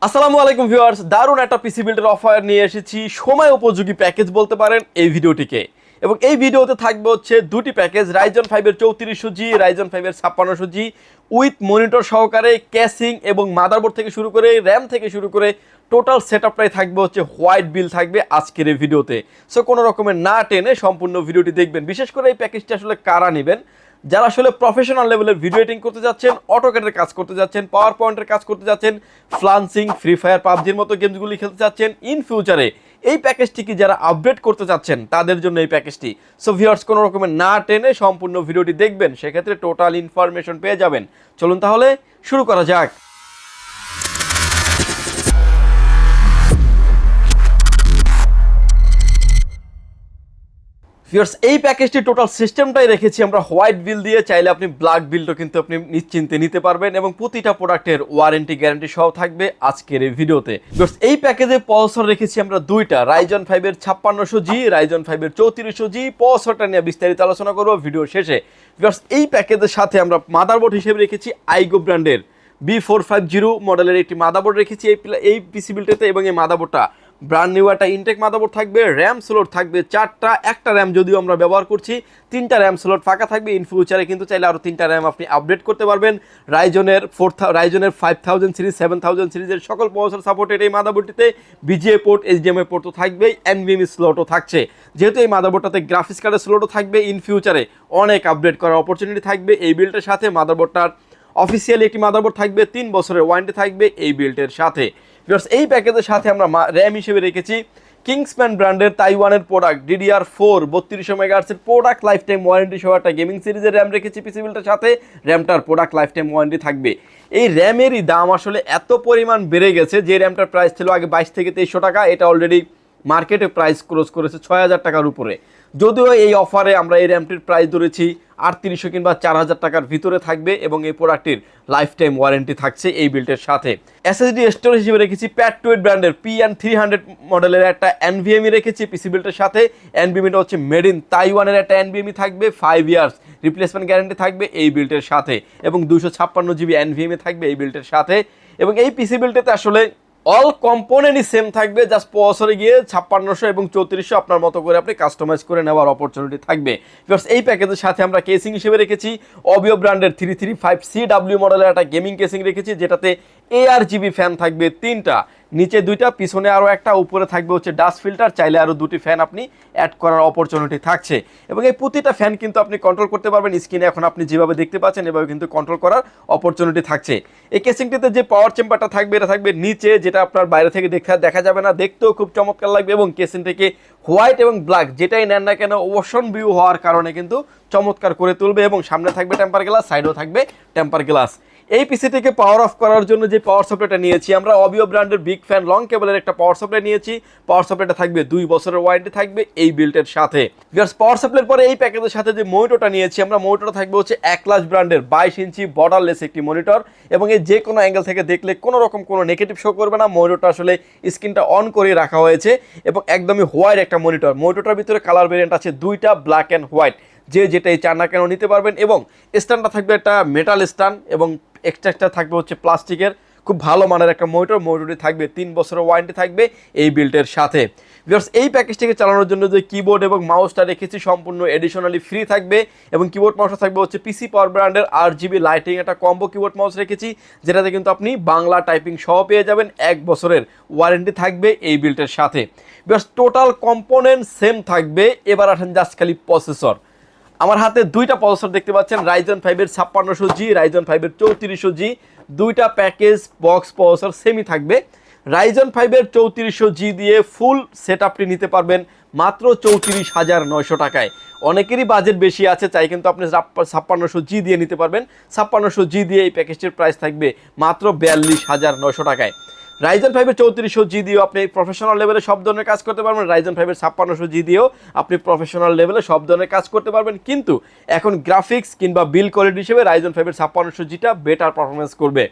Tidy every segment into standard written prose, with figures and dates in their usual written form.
আসসালামু আলাইকুম ভিউয়ার্স, দারুণ একটা পিসি বিল্ডের অফার নিয়ে এসেছি। সময় উপযোগী প্যাকেজ বলতে পারেন এই ভিডিওটিকে। এবং এই ভিডিওতে থাকবে হচ্ছে দুটি প্যাকেজ, রাইজন 5 এর 3400G, রাইজন 5 এর 5600G উইথ মনিটর সহকারে, ক্যাসিং এবং মাদারবোর্ড থেকে শুরু করে র্যাম থেকে শুরু করে টোটাল সেটআপটাই থাকবে হচ্ছে হোয়াইট বিল থাকবে আজকের এই ভিডিওতে। সো কোনো রকমের না টেনে সম্পূর্ণ ভিডিওটি দেখবেন। বিশেষ করে এই প্যাকেজটি আসলে কারা নেবেন? যারা আসলে প্রফেশনাল লেভেলের ভিডিও এডিটিং করতে যাচ্ছেন, অটোক্যাডের কাজ করতে যাচ্ছেন, পাওয়ার পয়েন্টের কাজ করতে যাচ্ছেন, ফ্লান্সিং, ফ্রি ফায়ার, পাবজির মতো গেমসগুলি খেলতে যাচ্ছেন ইন ফিউচারে, এই প্যাকেজটি কি যারা আপডেট করতে যাচ্ছেন তাদের জন্য এই প্যাকেজটি। সো ভিউয়ার্স, কোনো রকমের না টেনে সম্পূর্ণ ভিডিওটি দেখবেন, সেক্ষেত্রে টোটাল ইনফরমেশন পেয়ে যাবেন। চলুন তাহলে শুরু করা যাক। ভিউয়ার্স, এই প্যাকেজটি টোটাল সিস্টেমটাই রেখেছি আমরা হোয়াইট বিল দিয়ে। চাইলে আপনি ব্ল্যাক বিলটা কিন্তু আপনি নিশ্চিন্তে নিতে পারবেন এবং প্রতিটা প্রোডাক্টের ওয়ারেন্টি গ্যারান্টি সহ থাকবে আজকের এই ভিডিওতে। ভিউয়ার্স, এই প্যাকেজে প্রসেসর রেখেছি আমরা দুইটা, রাইজন 5 এর 5600G, রাইজন 5 এর 3400G। প্রসেসরটা নিয়ে বিস্তারিত আলোচনা করব ভিডিও শেষে। ভিউয়ার্স, এই প্যাকেজের সাথে আমরা মাদারবোর্ড হিসেবে রেখেছি আইগো ব্র্যান্ডের B450 মডেলের একটি মাদারবোর্ড রেখেছি এই পিসি বিল্ডটাতে। এবং এই মাদারবোর্ডটা ব্র্যান্ড নিউ একটা ইনটেক মাদারবোর্ড থাকবে, র্যাম স্লট থাকবে 4টা, একটা র্যাম যদিও আমরা ব্যবহার করছি, 3টা র্যাম স্লট ফাঁকা থাকবে। ইন ফিউচারে কিন্তু চাইলে আরও 3টা র্যাম আপনি আপডেট করতে পারবেন। রাইজনের 5000 সিরিজ, 7000 সিরিজের সকল প্রসেসর সাপোর্টেড এই মাদারবোর্ডটিতে। বিজিএ পোর্ট, এইচডিএমআই পোর্ট তো থাকবেই, এনভিএমই স্লটও থাকছে। যেহেতু এই মাদারবোর্ডটাতে গ্রাফিক্স কার্ডের স্লটও থাকবে, ইন ফিউচারে অনেক আপডেট করার অপরচুনিটি থাকবে এই বিল্ডের সাথে। মাদারবোর্ডটার অফিসিয়ালি একটি মাদারবোর্ড থাকবে, 3 বছরের ওয়ারেন্টি থাকবে এই বিল্ডের সাথে। এই প্যাকেজের সাথে আমরা র্যাম হিসেবে রেখেছি কিংসম্যান ব্র্যান্ডের তাইওয়ানের প্রোডাক্ট DDR4 3200 মেগাহার্টজের প্রোডাক্ট লাইফ টাইম ওয়ারেন্টি সহ একটা গেমিং সিরিজের র্যাম রেখেছি পিসি বিল্ডের সাথে। র্যামটার প্রোডাক্ট লাইফ টাইম ওয়ারেন্টি থাকবে। এই র্যামেরই দাম আসলে এত পরিমাণ বেড়ে গেছে, যে র্যামটার প্রাইস ছিল আগে 22 থেকে 2300 টাকা, এটা অলরেডি মার্কেটে প্রাইস ক্রস করেছে 6000 টাকার উপরে। যদিও এই অফারে আমরা এই র্যামটির প্রাইস ধরেছি 3800 কিংবা 4000 টাকার ভিতরে থাকবে এবং এই প্রোডাক্টটির লাইফ টাইম ওয়ারেন্টি থাকছে এই বিল্ডের সাথে। এসএসডি স্টোরেজ হিসেবে রেখেছি প্যাড2 ব্র্যান্ডের PN300 মডেলের একটা NVMe রেখেছি পিসি বিল্ডের সাথে। NVMeটা হচ্ছে মেড ইন তাইওয়ানের একটা NVMe থাকবে, 5 ইয়ার্স রিপ্লেসমেন্ট গ্যারান্টি থাকবে এই বিল্ডের সাথে এবং 256GB NVMe থাকবে এই বিল্ডের সাথে। এবং এই পিসি বিল্ডটাতে আসলে অল কম্পোনেন্টই সেম থাকবে, জাস্ট প্রসেসরে গিয়ে 5600 এবং 3400 আপনার মতো করে আপনি কাস্টমাইজ করে নেওয়ার অপরচুনিটি থাকবে। বিকজ এই প্যাকেজের সাথে আমরা কেসিং হিসেবে রেখেছি অবিও ব্র্যান্ডের 335CW মডেলের একটা গেমিং কেসিং রেখেছি, যেটাতে ARGB ফ্যান থাকবে 3টা, নিচে 2টা, পিছনে আরও একটা, উপরে থাকবে হচ্ছে ডাস্ট ফিল্টার। চাইলে আরও 2টি ফ্যান আপনি অ্যাড করার অপরচুনিটি থাকছে এবং এই প্রতিটা ফ্যান কিন্তু আপনি কন্ট্রোল করতে পারবেন। স্ক্রিনে এখন আপনি যেভাবে দেখতে পাচ্ছেন এভাবে কিন্তু কন্ট্রোল করার অপরচুনিটি থাকছে। এই কেসিংটিতে যে পাওয়ার চেম্বারটা থাকবে এটা থাকবে নিচে, যেটা আপনার বাইরে থেকে দেখা যাবে না, দেখতেও খুব চমৎকার লাগবে এবং কেসিং থেকে হোয়াইট এবং ব্ল্যাক যেটাই নেন না কেন ওশন ভিউ হওয়ার কারণে কিন্তু চমৎকার করে তুলবে। এবং সামনে থাকবে টেম্পার গ্লাস, সাইডেও থাকবে টেম্পার গ্লাস। এই পিসিটিকে পাওয়ার অফ করার জন্য যে পাওয়ার সাপ্লাইটা নিয়েছি আমরা অবিও ব্র্যান্ডের বিগ ফ্যান লং কেবলের একটা পাওয়ার সাপ্লাই নিয়েছি। পাওয়ার সাপ্লাইটা থাকবে 2 বছরের ওয়ারেন্টি থাকবে এই বিল্ডের সাথে। ভিউয়ার্স, পাওয়ার সাপ্লাইয়ের পরে এই প্যাকেজের সাথে যে মনিটরটা নিয়েছি আমরা, মনিটরটা থাকবে হচ্ছে অ্যাক্লাস ব্র্যান্ডের 22 ইঞ্চি বর্ডারলেস একটি মনিটর এবং এই যে কোনো অ্যাঙ্গেল থেকে দেখলে কোনো রকম কোনো নেগেটিভ শো করবে না। মনিটরটা আসলে স্ক্রিনটা অন করে রাখা হয়েছে এবং একদমই হোয়াইট একটা মনিটর। মনিটরটার ভিতরে কালার ভেরিয়েন্ট আছে 2টা, ব্ল্যাক অ্যান্ড হোয়াইট, যে যেটাই চান না কেন নিতে পারবেন। এবং স্ট্যান্ডটা থাকবে একটা মেটাল স্ট্যান্ড এবং এক্সট্রা থাকবে হচ্ছে প্লাস্টিকের, খুব ভালো মানের একটা মনিটর। মনিটরটি থাকবে 3 বছরের ওয়ারেন্টি থাকবে এই বিল্ডের সাথে। ভিউয়ার্স, এই প্যাকেজটিকে চালানোর জন্য যে কিবোর্ড এবং মাউসটা রেখেছি সম্পূর্ণ এডিশনালি ফ্রি থাকবে এবং কিবোর্ড মাউসটা থাকবে হচ্ছে পিসি পাওয়ার ব্র্যান্ডের RGB লাইটিং একটা কম্বো কিবোর্ড মাউস রেখেছি, যেটাতে কিন্তু আপনি বাংলা টাইপিং সহ পেয়ে যাবেন। 1 বছরের ওয়ারেন্টি থাকবে এই বিল্ডের সাথে। ভিউয়ার্স, টোটাল কম্পোনেন্ট সেম থাকবে। এবার আসেন জাস্ট খালি প্রসেসর। আমার হাতে 2টা প্রসেসর দেখতে পাচ্ছেন, রাইজন 5 এর 5600G, রাইজন 5 এর 3400G। 2টা প্যাকেজ বক্স প্রসেসর সেমই থাকবে। রাইজন 5 এর 3400G দিয়ে ফুল সেটআপটি নিতে পারবেন মাত্র 34,900 টাকায়। অনেকেরই বাজেট বেশি আছে, চাই কিন্তু আপনি 5600G দিয়ে নিতে পারবেন। 5600G দিয়ে এই প্যাকেজটির প্রাইস থাকবে মাত্র 42,900 টাকায়। রাইজন 5 এর 3400G দিয়েও আপনি প্রফেশনাল লেভেলে সব ধরনের কাজ করতে পারবেন। রাইজন 5 এর 5600G দিয়েও আপনি প্রফেশনাল লেভেলে সব ধরনের কাজ করতে পারবেন। কিন্তু এখন গ্রাফিক্স কিংবা বিল কোয়ালিটি হিসেবে রাইজন 5 এর 5600Gটা বেটার পারফরমেন্স করবে।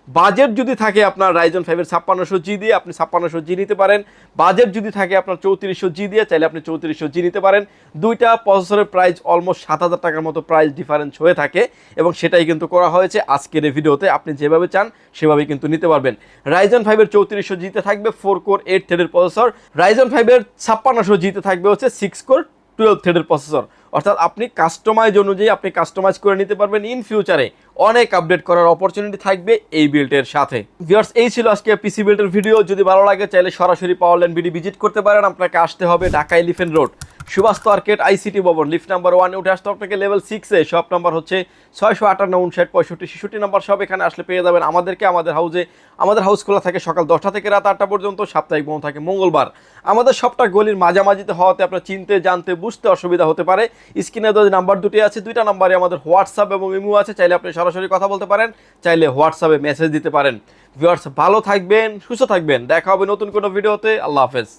বাজেট যদি থাকে আপনার Ryzen 5 এর 5600G দিয়ে আপনি 5600G নিতে পারেন, বাজেট যদি থাকে আপনার 3400G দিয়ে চাইলে আপনি 3400G নিতে পারেন। দুইটা প্রসেসরের প্রাইস অলমোস্ট 7000 টাকার মতো প্রাইস ডিফারেন্স হয়ে থাকে এবং সেটাই কিন্তু করা হয়েছে আজকের এই ভিডিওতে। আপনি যেভাবে চান সেভাবেই কিন্তু নিতে পারবেন। Ryzen 5 এর 3400G তে থাকবে 4 কোর 8 থ্রেডের প্রসেসর, Ryzen 5 এর 5600G তে থাকবে হচ্ছে 6 কোর 12 থ্রেডের প্রসেসর। অর্থাৎ আপনি কাস্টমাইজ অনুযায়ী আপনি কাস্টমাইজ করে নিতে পারবেন। ইন ফিউচারে অনেক আপডেট করার অপরচুনিটি থাকবে এই বিল্ডের সাথে। ভিউয়ার্স, এই ছিল আজকে পিসি বিল্ডের ভিডিও। যদি ভালো লাগে চাইলে সরাসরি পাওয়ারল্যান্ড বিডি ভিজিট করতে পারেন। আপনাকে আসতে হবে Dhaka elephant road Subhash arcade ICT Bhaban lift number 1 উঠে আসতে আপনাকে লেভেল 6 এ। শপ নাম্বার হচ্ছে 658 59 65 66 নাম্বার। সব এখানে আসলে পেয়ে যাবেন আমাদেরকে। আমাদের হাউস খোলা থাকে সকাল 10টা থেকে রাত 8টা পর্যন্ত, সাপ্তাহিক বন্ধ থাকে মঙ্গলবার। আমাদের সবটা গলির মাঝামাঝিতে হওয়াতে আপনার চিনতে জানতে বুঝতে অসুবিধা হতে পারে। স্ক্রিনে যে নাম্বার দুটি আছে, দুইটা নাম্বারে আমাদের হোয়াটসঅ্যাপ এবং ইমো আছে, চাইলে আপনি সরাসরি কথা বলতে পারেন, চাইলে হোয়াটসঅ্যাপে মেসেজ দিতে পারেন। ভিউয়ার্স, ভালো থাকবেন, সুস্থ থাকবেন, দেখা হবে নতুন কোনো ভিডিওতে। আল্লাহ হাফেজ।